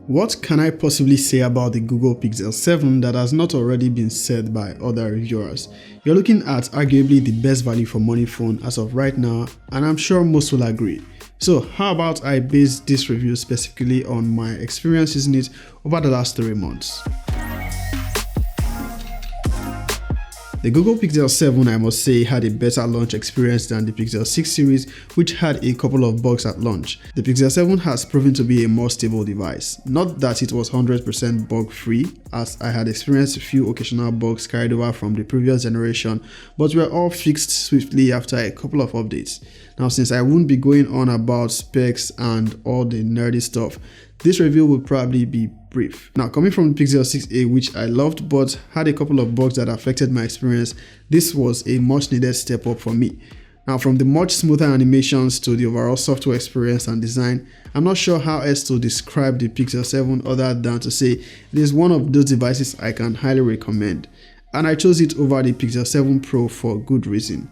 What can I possibly say about the Google Pixel 7 that has not already been said by other reviewers? You're looking at arguably the best value for money phone as of right now, and I'm sure most will agree. So how about I base this review specifically on my experience using it over the last 3 months. The Google Pixel 7, I must say, had a better launch experience than the Pixel 6 series, which had a couple of bugs at launch. The Pixel 7 has proven to be a more stable device. Not that it was 100% bug-free, as I had experienced a few occasional bugs carried over from the previous generation, but were all fixed swiftly after a couple of updates. Now, since I won't be going on about specs and all the nerdy stuff, this review will probably be brief. Now, coming from the Pixel 6a, which I loved but had a couple of bugs that affected my experience, this was a much needed step up for me. Now, from the much smoother animations to the overall software experience and design, I'm not sure how else to describe the Pixel 7 other than to say it is one of those devices I can highly recommend. And I chose it over the Pixel 7 Pro for good reason.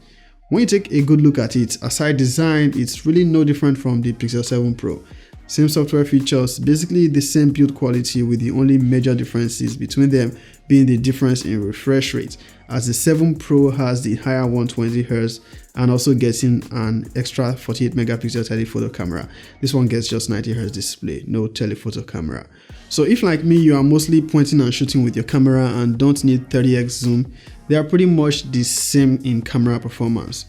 When you take a good look at it, aside design, it's really no different from the Pixel 7 Pro. Same software features, basically the same build quality, with the only major differences between them being the difference in refresh rate, as the 7 Pro has the higher 120Hz and also getting an extra 48 megapixel telephoto camera. This one gets just 90Hz display, no telephoto camera. So if, like me, you are mostly pointing and shooting with your camera and don't need 30x zoom, they are pretty much the same in camera performance.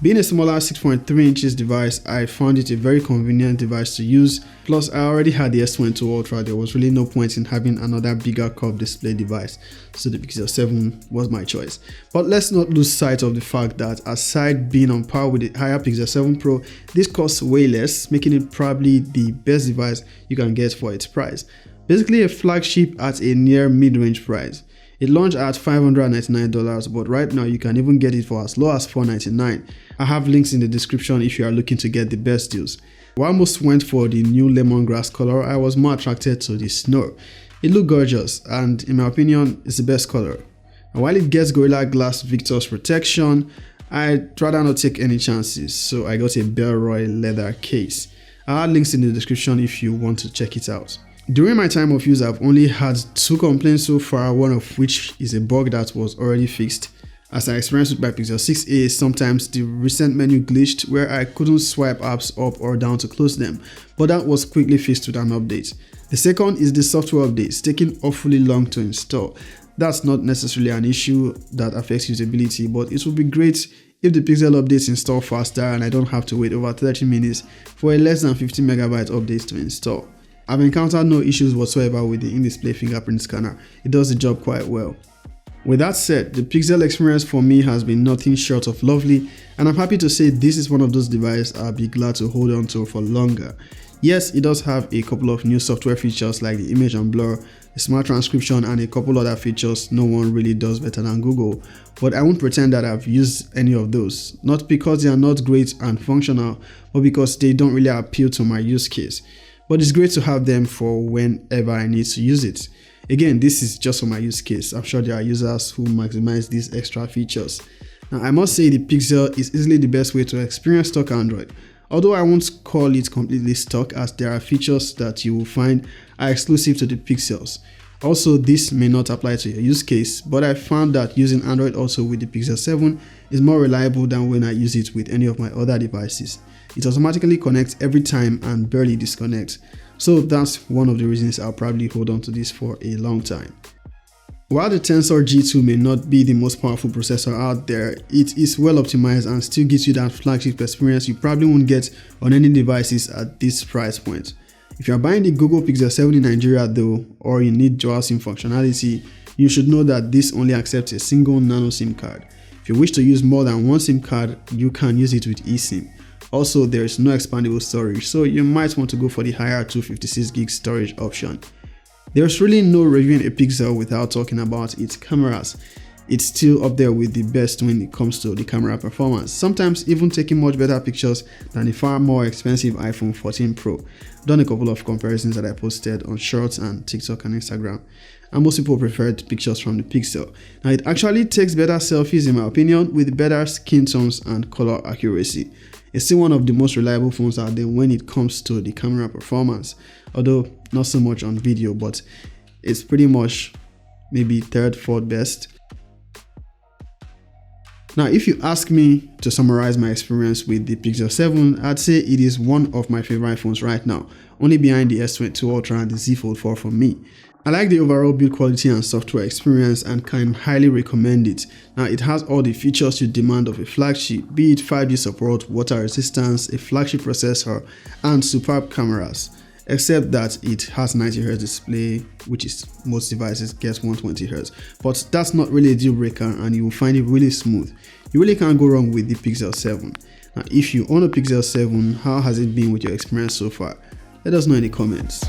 Being a smaller 6.3 inches device, I found it a very convenient device to use. Plus, I already had the S22 Ultra. There was really no point in having another bigger curved display device, so the Pixel 7 was my choice. But let's not lose sight of the fact that aside being on par with the higher Pixel 7 Pro, this costs way less, making it probably the best device you can get for its price. Basically a flagship at a near mid-range price. It launched at $599, but right now you can even get it for as low as $499. I have links in the description if you are looking to get the best deals. While most went for the new lemongrass color, I was more attracted to the snow. It looked gorgeous and, in my opinion, it's the best color. And while it gets Gorilla Glass Victus protection, I'd rather not take any chances, so I got a Bellroy leather case. I have links in the description if you want to check it out. During my time of use, I've only had 2 complaints so far, one of which is a bug that was already fixed. As I experienced with my Pixel 6a, sometimes the recent menu glitched where I couldn't swipe apps up or down to close them, but that was quickly fixed with an update. The second is the software updates taking awfully long to install. That's not necessarily an issue that affects usability, but it would be great if the Pixel updates install faster and I don't have to wait over 30 minutes for a less than 50 megabyte update to install. I've encountered no issues whatsoever with the in-display fingerprint scanner. It does the job quite well. With that said, the Pixel experience for me has been nothing short of lovely, and I'm happy to say this is one of those devices I'll be glad to hold on to for longer. Yes, it does have a couple of new software features like the image and blur, the smart transcription, and a couple other features no one really does better than Google, but I won't pretend that I've used any of those, not because they are not great and functional, but because they don't really appeal to my use case. But it's great to have them for whenever I need to use it. Again, this is just for my use case. I'm sure there are users who maximize these extra features. Now, I must say the Pixel is easily the best way to experience stock Android. Although I won't call it completely stock, as there are features that you will find are exclusive to the Pixels. Also, this may not apply to your use case, but I found that using Android also with the Pixel 7 is more reliable than when I use it with any of my other devices. It automatically connects every time and barely disconnects, so that's one of the reasons I'll probably hold on to this for a long time. While the Tensor G2 may not be the most powerful processor out there, it is well optimized and still gives you that flagship experience you probably won't get on any devices at this price point. If you are buying the Google Pixel 7 in Nigeria though, or you need dual SIM functionality, you should know that this only accepts a single nano SIM card. If you wish to use more than one SIM card, you can use it with eSIM. Also, there is no expandable storage, so you might want to go for the higher 256GB storage option. There's really no reviewing a Pixel without talking about its cameras. It's still up there with the best when it comes to the camera performance, sometimes even taking much better pictures than the far more expensive iPhone 14 Pro. I've done a couple of comparisons that I posted on Shorts and TikTok and Instagram, and most people preferred pictures from the Pixel. Now, it actually takes better selfies in my opinion, with better skin tones and color accuracy. It's still one of the most reliable phones out there when it comes to the camera performance, although not so much on video, but it's pretty much maybe third, fourth best. Now, if you ask me to summarize my experience with the Pixel 7, I'd say it is one of my favorite phones right now, only behind the S22 Ultra and the Z Fold 4 for me. I like the overall build quality and software experience and can highly recommend it. Now, it has all the features you demand of a flagship, be it 5G support, water resistance, a flagship processor, and superb cameras. Except that it has 90Hz display, which is most devices get 120Hz. But that's not really a deal breaker and you will find it really smooth. You really can't go wrong with the Pixel 7. Now, if you own a Pixel 7, how has it been with your experience so far? Let us know in the comments.